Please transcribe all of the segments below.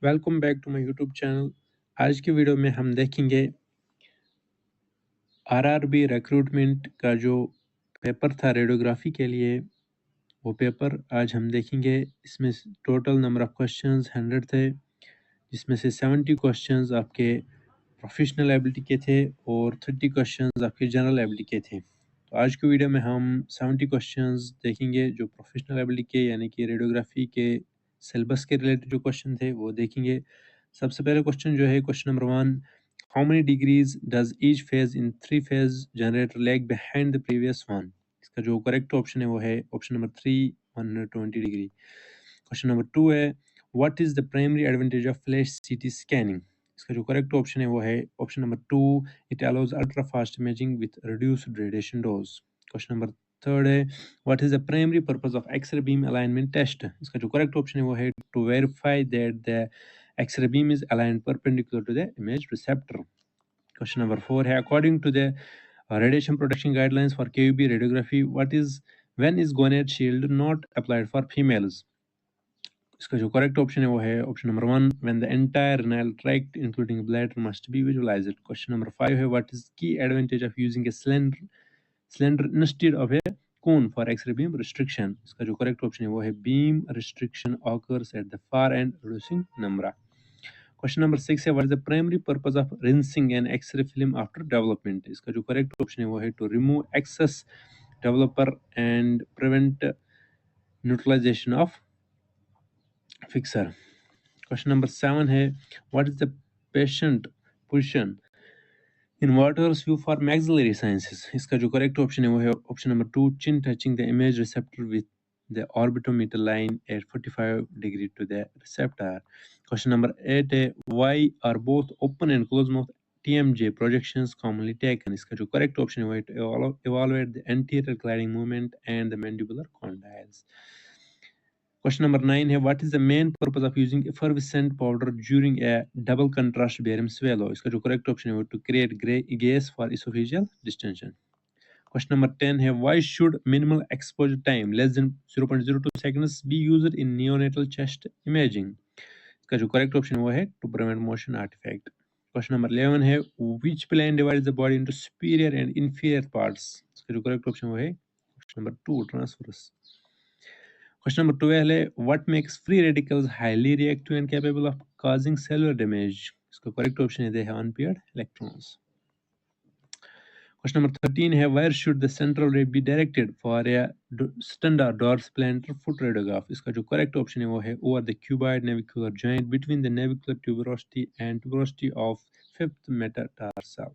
Welcome back to my YouTube channel. आज की video में हम देखेंगे आरआरबी रिक्रूटमेंट का जो पेपर था रेडियोग्राफी के लिए, वो पेपर आज हम देखेंगे। इसमें टोटल नंबर ऑफ क्वेश्चंस 100 थे, जिसमें से 70 क्वेश्चंस आपके प्रोफेशनल एबिलिटी के थे और 30 क्वेश्चंस आपके जनरल एबिलिटी के थे। तो आज की वीडियो में हम 70 क्वेश्चंस देखेंगे जो प्रोफेशनल एबिलिटी के यानी कि रेडियोग्राफी के सिलेबस के रिलेटेड जो क्वेश्चन थे वो देखेंगे। सबसे पहले क्वेश्चन जो है question number 1, how many degrees does each phase in 3 phase generator lag behind the previous one. इसका जो करेक्ट ऑप्शन है वो है option number 3, 120 degree. Question number 2 है, what is the primary advantage of flash सीटी scanning. इसका जो correct option है वो है option number 2, it allows ultra fast imaging with reduced radiation dose. Question number 3 है, what is the primary purpose of x-ray beam alignment test. इसका जो correct option है वो है to verify that the x-ray beam is aligned perpendicular to the image receptor. Question number 4 है, according to the radiation protection guidelines for KUB radiography, when is gonad shield not applied for females। इसका जो correct option है वो है option number 1, when the entire renal tract including bladder must be visualised. Question number 5 है, what is the advantage of using a cylinder instead of a cone for X-ray beam restriction. इसका जो correct option है वो है beam restriction occurs at the far end reducing number. Question number 6 है, what is the primary purpose of rinsing an X-ray film after development. इसका जो correct option है वो है to remove excess developer and prevent neutralisation of fixer. Question number 7 है, what is the patient position in Waters view for maxillary sinuses. इसका जो correct option है वो है option number 2, chin touching the image receptor with the orbitometer line at 45 degree to the receptor। Question number 8 है, why are both open and closed mouth TMJ projections commonly taken। इसका जो correct option है वो है to evaluate the anterior gliding movement and the mandibular condyles। Question number 9 है, what is the main purpose of using effervescent powder during a double contrast barium swallow। इसका जो correct option है वो to create gas for esophageal distension। Question number 10 है, why should minimal exposure time less than 0.02 seconds be used in neonatal chest imaging। इसका जो correct option है वो है to prevent motion artifact। Question number 11 है, which plane divides the body into superior and inferior parts। इसका जो correct option वो है option number 2, transverse। Question number 12 है, what makes free radicals highly reactive and capable of causing cellular damage। इसका correct option है they have unpaired electrons। Question number 13 है, where should the central ray be directed for a standard dorsoplantar foot radiograph। इसका जो correct option है वो है over the cuboid navicular joint between the navicular tuberosity and tuberosity of fifth metatarsal।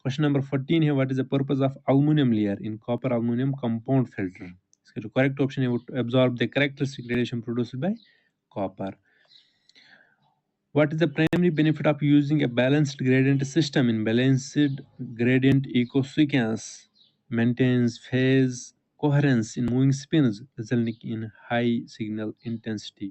Question number 14 है, what is the purpose of aluminum layer in copper aluminum compound filter। इसका जो correct option है वो to absorb the characteristic radiation produced by copper। What is the primary benefit of using a balanced gradient system in balanced gradient ecosequence maintains phase coherence in moving spins resulting in high signal intensity।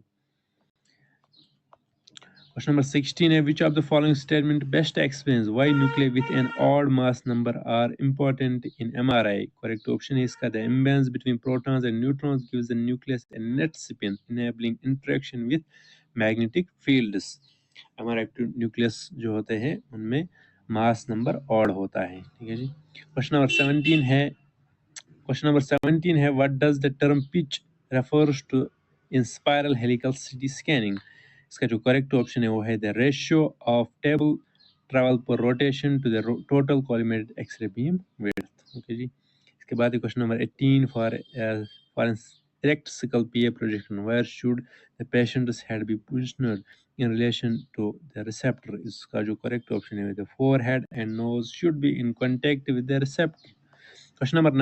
Question number 16 है, which of the following statement best explains why nuclei with an odd mass number are important in MRI। Correct option है इसका, the imbalance between protons and neutrons gives the nucleus a net spin enabling interaction with magnetic fields। हमारा active nucleus जो होते हैं उनमें mass number odd होता है। ठीक है जी। क्वेश्चन नंबर 17 है, what does the term pitch refers to in spiral helical CT scanning. इसका जो करेक्ट ऑप्शन है वो है the ratio of table travel per rotation to the total collimated X ray beam width. Okay जी। इसके बाद question number 18 for electrical PA projection, where should the patient's head be positioned in relation to the receptor। इसका जो correct option है the forehead and nose should be in contact with the receptor। Question number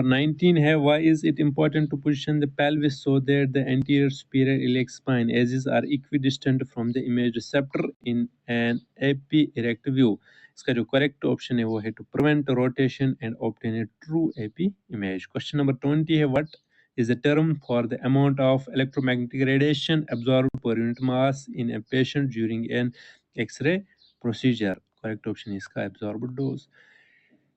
19 है, why is it important to position the pelvis so that the anterior superior iliac spine edges are equidistant from the image receptor in an AP-erect view। इसका जो correct option है वो है to prevent rotation and obtain a true AP image। Question number 20 है, what is the term for the amount of electromagnetic radiation absorbed per unit mass in a patient during an X-ray procedure। Correct option है इसका absorbed dose।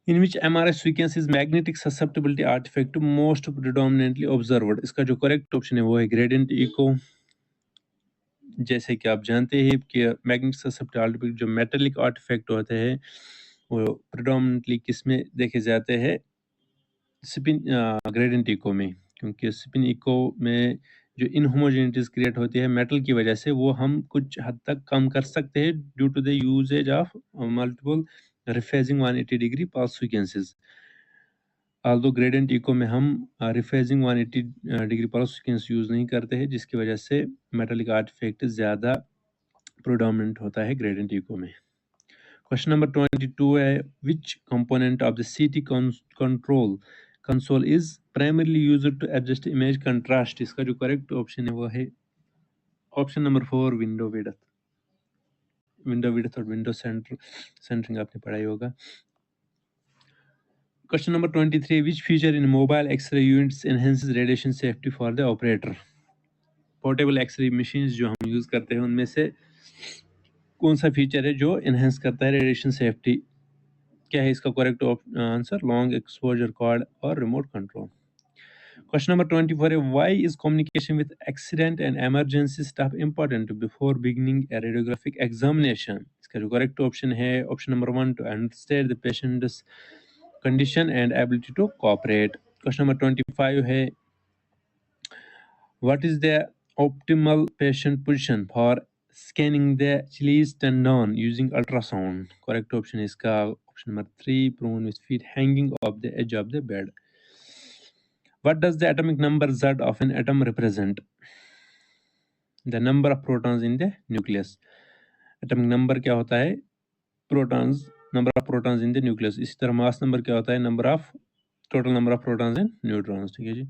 In which MRI sequence is magnetic susceptibility artifact most predominantly observed। इसका जो correct option है वो है gradient echo, जैसे कि आप जानते हैं कि मैग्नेटिक ससेप्टिबिलिटी जो मेटालिक आर्टिफैक्ट होते हैं वो प्रेडोमिनेंटली किस में देखे जाते हैं, स्पिन ग्रेडियंट इको में, क्योंकि स्पिन इको में जो इनहोमोजेनिटीज क्रिएट होती है मेटल की वजह से, वो हम कुछ हद तक कम कर सकते हैं due to the usages of multiple rephasing 180 degree pulse sequences. Although gradient echo में हम rephasing 180 degree pulse sequence use नहीं करते हैं, जिसकी वजह से मेटालिक आर्टिफैक्ट ज़्यादा प्रोडोमिनेंट होता है ग्रेडियंट इको में। क्वेश्चन नंबर 22 है, which component of the CT control console is primarily used to adjust image contrast. इसका जो करेक्ट ऑप्शन है वो है option number 4, window width. Window width और विंडो सेंटरिंग आपने पढ़ाई होगा। Question number 23, which feature in mobile x-ray units enhances radiation safety for the operator. Portable x-ray machines जो हम यूज करते हैं उनमें से कौन सा फीचर है जो एनहेंस करता है रेडिएशन सेफ्टी? क्या है इसका correct answer? Long exposure cord और रिमोट कंट्रोल। क्वेश्चन नंबर 24 है, why is communication with accident and emergency staff important before beginning a radiographic examination? इसका जो करेक्ट ऑप्शन है option number 1, to understand the patient's condition and ability to cooperate. Question number 25 है, what is the optimal patient position for scanning the Achilles tendon using ultrasound? Correct option is option number 3, prone with feet hanging off the edge of the bed. What does the atomic number Z of an atom represent? The number of protons in the nucleus. Atomic number क्या होता है? Protons, number of protons in the nucleus. इसी तरह mass number क्या होता है? Total number of protons and neutrons. ठीक है जी।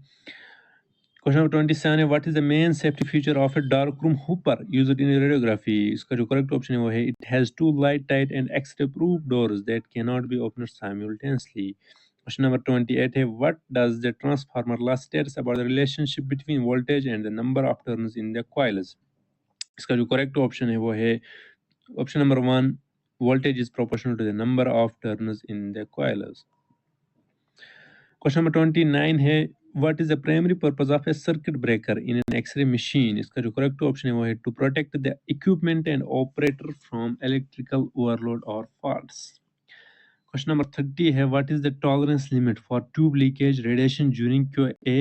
क्वेश्चन नंबर 27 है, what is the main safety feature of a dark room hopper used in radiography? इसका जो करेक्ट ऑप्शन है वो है, it has to light tight and x-ray proof doors that can not be opened simultaneously. Question number 28 है, what does the transformer law states about the relationship between voltage and the number of turns in the coils? इसका जो correct option है वो है option number 1, voltage is proportional to the number of turns in the coils. Question number 29 है, what is the primary purpose of a circuit breaker in an X-ray machine? इसका जो correct option है वो है to protect the equipment and operator from electrical overload or faults. Question number 30 है, what is the tolerance limit for tube leakage radiation during QA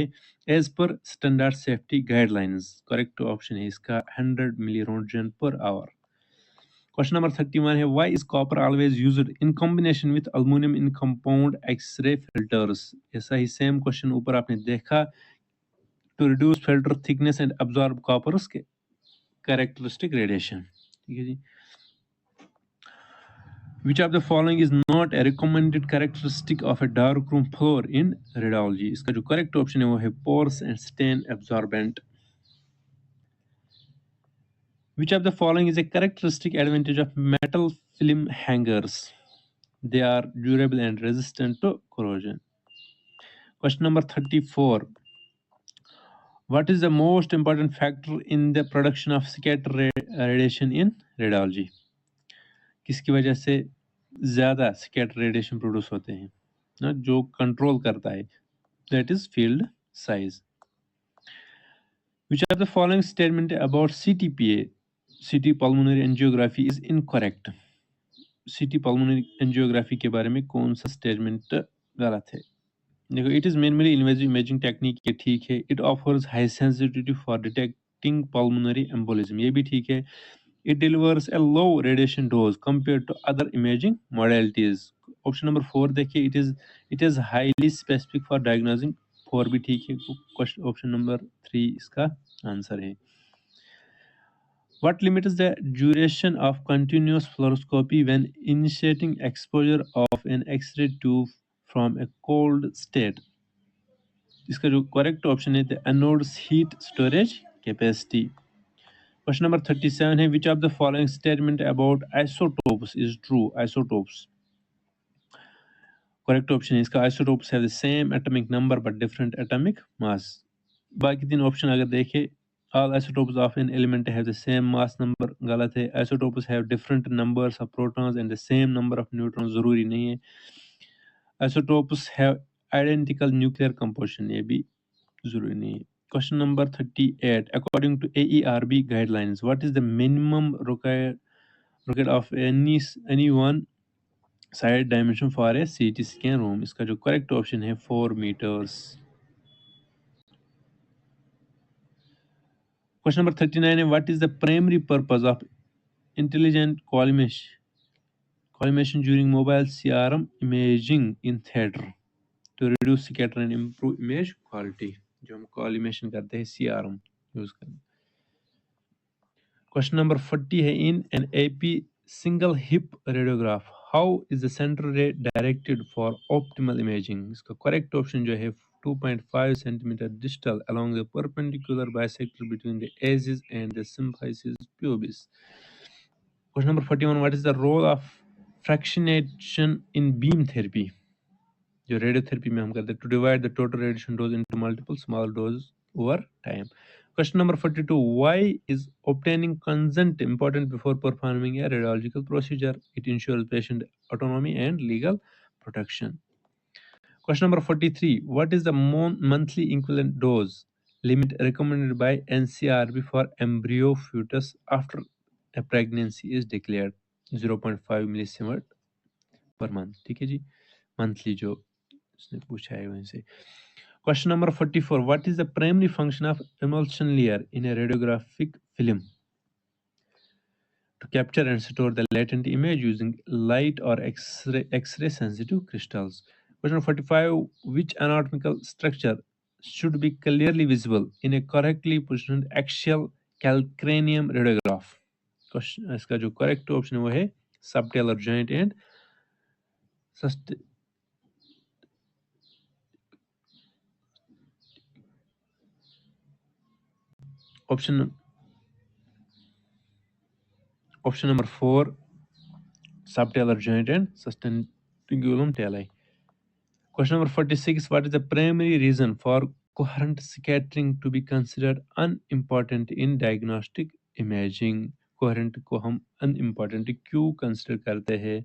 as per standard safety guidelines? Correct option है इसका 100 milliroentgen per hour. Question number 31 है, why is copper always used in combination with aluminum in compound X-ray filters? ऐसा ही same question ऊपर आपने देखा, to reduce filter thickness and absorb copper's characteristic radiation. ठीक है जी। Which of the following is not a recommended characteristic of a dark room floor in radiology? इसका जो correct option है वो है porous and stain absorbent. Which of the following is a characteristic advantage of metal film hangers? They are durable and resistant to corrosion. Question number 34. What is the most important factor in the production of scatter radiation in radiology? किसकी वजह से ज़्यादा scatter radiation produce होते हैं ना, जो control करता है, that is field size. Which of the following statement about CTPA, CT pulmonary angiography is incorrect? CT pulmonary angiography के बारे में कौन सा स्टेटमेंट गलत है? देखो, it is minimally invasive imaging technique, ये ठीक है। It offers high sensitivity for detecting pulmonary embolism, ये भी ठीक है। It delivers a low radiation dose compared to other imaging modalities. Option number 4 देखिए, it is highly specific for diagnosing, 4 भी ठीक है। Option number 3 इसका आंसर है। What limits the duration of continuous fluoroscopy when initiating exposure of an X-ray tube from a cold state? इसका जो correct option है, the anode's heat storage capacity. Question number 37 है, which of the following statement about isotopes is true? Isotopes. Correct option है इसका, isotopes have the same atomic number but different atomic mass. बाकी तीन option अगर देखें, all isotopes of an element have the same mass number, गलत है। Isotopes have different numbers of protons and the same number of neutrons, जरूरी नहीं है। Isotopes have identical nuclear composition, ये भी जरूरी नहीं है। Question number 38. According to AERB guidelines, what is the minimum required of any one side dimension for a CT scan room? इसका जो correct option है 4 meters. Question number 39 है what is the primary purpose of intelligent collimation during mobile CRM imaging in theater to reduce scatter and improve image quality? जो हम collimation करते हैं CRM use करते हैं. Question number 40 है in an AP single hip radiograph, how is the center ray directed for optimal imaging? इसका correct option जो है 2.5 centimeter distal along the perpendicular bisector between the axis and the symphysis pubis. Question number 41, what is the role of fractionation in beam therapy? जो radiotherapy में हम करते हैं to divide the total radiation dose into multiple small doses over time. Question number 42, why is obtaining consent important before performing a radiological procedure? It ensures patient autonomy and legal protection. Question number 43, what is the monthly equivalent dose limit recommended by NCRB for embryo fetus after a pregnancy is declared? 0.5 millisieverts per month. ठीक है जी, monthly जो उसने पूछा है वहीं से. Question number 44, what is the primary function of emulsion layer in a radiographic film? To capture and store the latent image using light or X-ray sensitive crystals. Question number 45, which anatomical structure should be clearly visible in a correctly positioned axial calcranium radiograph? Question, इसका जो correct option है वो है subtalar joint and option number 4, subtalar joint and sustentaculum tali. Question number 46, what is the primary reason for coherent scattering to be considered unimportant in diagnostic imaging? Coherent को हम unimportant क्यों consider करते हैं?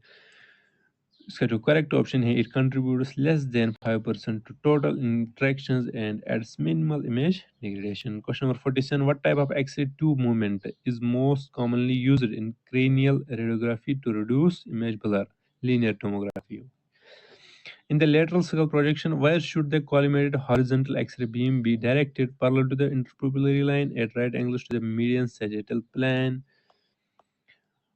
इसका जो correct option है, it contributes less than 5% to total interactions and adds minimal image degradation. Question number 47, what type of X-ray tube movement is most commonly used in cranial radiography to reduce image blur? Linear tomography. In the lateral cerebral projection, where should the collimated horizontal X-ray beam be directed parallel to the interpupillary line at right angles to the median sagittal plane?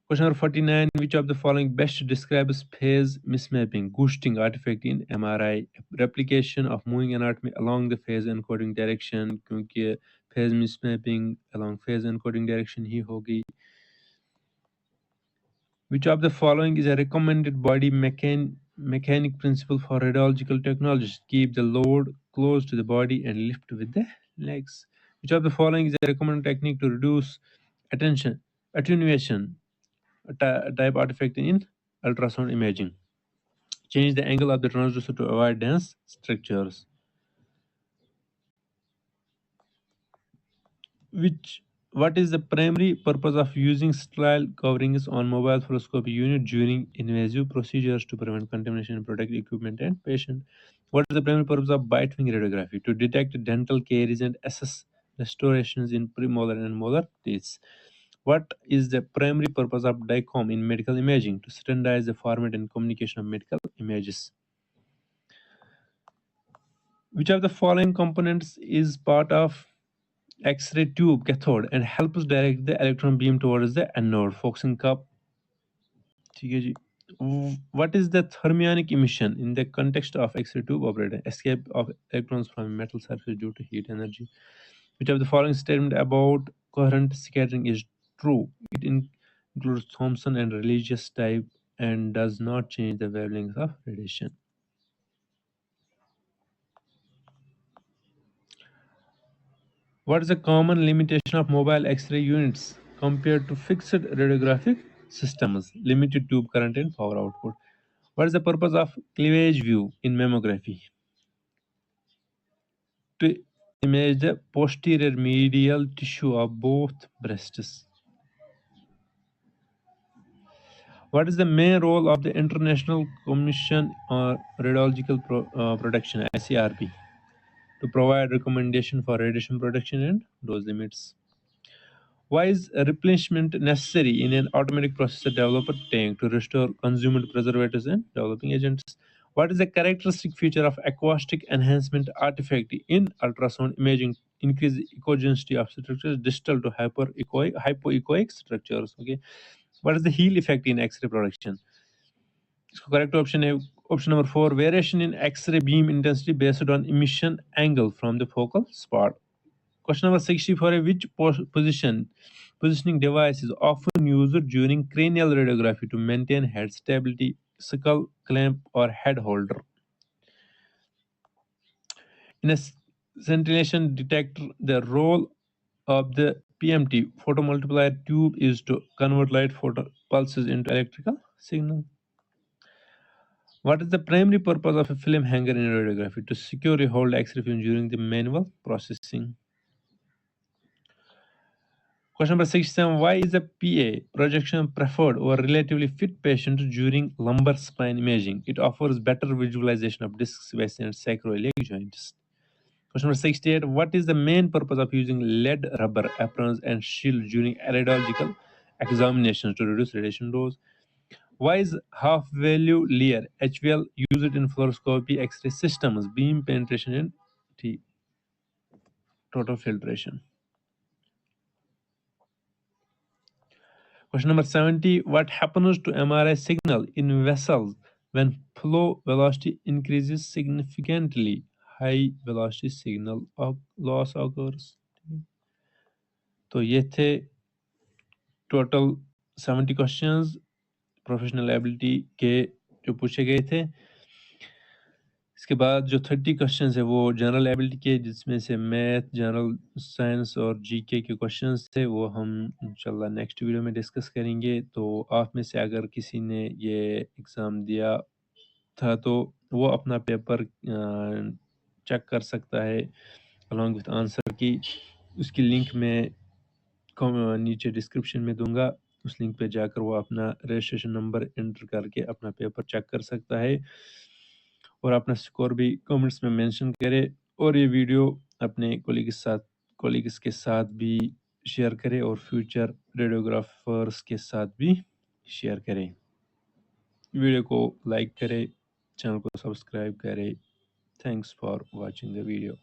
Question number 49, which of the following best describes phase mismapping, ghosting artifact in MRI, replication of moving anatomy along the phase encoding direction, क्योंकि phase mismapping along phase encoding direction ही होगी. Which of the following is a recommended body mechanic principle for radiological technologists? Keep the load close to the body and lift with the legs. Which of the following is a recommended technique to reduce attenuation type artifact in ultrasound imaging? Change the angle of the transducer to avoid dense structures. What is the primary purpose of using sterile coverings on mobile fluoroscopy unit during invasive procedures to prevent contamination and protect equipment and patient? What is the primary purpose of bite wing radiography? To detect dental caries and assess restorations in premolar and molar teeth. What is the primary purpose of DICOM in medical imaging? To standardize the format and communication of medical images. Which of the following components is part of X-ray tube cathode and helps direct the electron beam towards the anode? Focusing cup. What is the thermionic emission in the context of X-ray tube operator? Escape of electrons from a metal surface due to heat energy. Which of the following statement about coherent scattering is true? It includes Thomson and religious type and does not change the wavelength of radiation. What is the common limitation of mobile X-ray units compared to fixed radiographic systems? Limited tube current and power output. What is the purpose of cleavage view in mammography? To image the posterior medial tissue of both breasts. What is the main role of the International Commission on Radiological Protection, ICRP? to provide recommendation for radiation protection and dose limits. Why is a replenishment necessary in an automatic processor developer tank to restore consumed preservatives and developing agents? What is the characteristic feature of acoustic enhancement artifact in ultrasound imaging? Increase echogenicity of structures distal to hypoechoic structures. Okay. What is the Heal effect in X-ray production? इसको correct option है option number 4, variation in X-ray beam intensity based on emission angle from the focal spot. Question number 64, which positioning device is often used during cranial radiography to maintain head stability, skull clamp or head holder? In a scintillation detector, the role of the PMT photomultiplier tube is to convert light photo pulses into electrical signal. What is the primary purpose of a film hanger in radiography? To securely hold X-ray film during the manual processing. Question number 67. Why is a PA projection preferred over relatively fit patients during lumbar spine imaging? It offers better visualization of discs, veins, and sacroiliac joints. Question number 68. What is the main purpose of using lead rubber aprons and shield during radiological examinations to reduce radiation dose? Why is half value layer HVL used in fluoroscopy X-ray systems, beam penetration, and total filtration? Question number 70. What happens to MRI signal in vessels when flow velocity increases significantly? High velocity signal loss occurs. तो ये थे total 70 questions professional ability के जो पूछे गए थे। इसके बाद जो 30 क्वेश्चंस है वो जनरल एबिलिटी के, जिसमें से मैथ, जनरल साइंस और जीके के क्वेश्चंस थे, वो हम इंशाल्लाह नेक्स्ट वीडियो में डिस्कस करेंगे। तो आप में से अगर किसी ने ये एग्ज़ाम दिया था तो वो अपना पेपर चेक कर सकता है अलॉन्ग विथ आंसर की। उसकी लिंक मैं नीचे डिस्क्रिप्शन में दूंगा। उस लिंक पे जाकर वो अपना रजिस्ट्रेशन नंबर एंटर करके अपना पेपर चेक कर सकता है और अपना स्कोर भी कमेंट्स में मेंशन करे और ये वीडियो अपने कोलीग्स के साथ भी शेयर करें और फ्यूचर रेडियोग्राफर्स के साथ भी शेयर करें। वीडियो को लाइक करें, चैनल को सब्सक्राइब करें। Thanks for watching the video.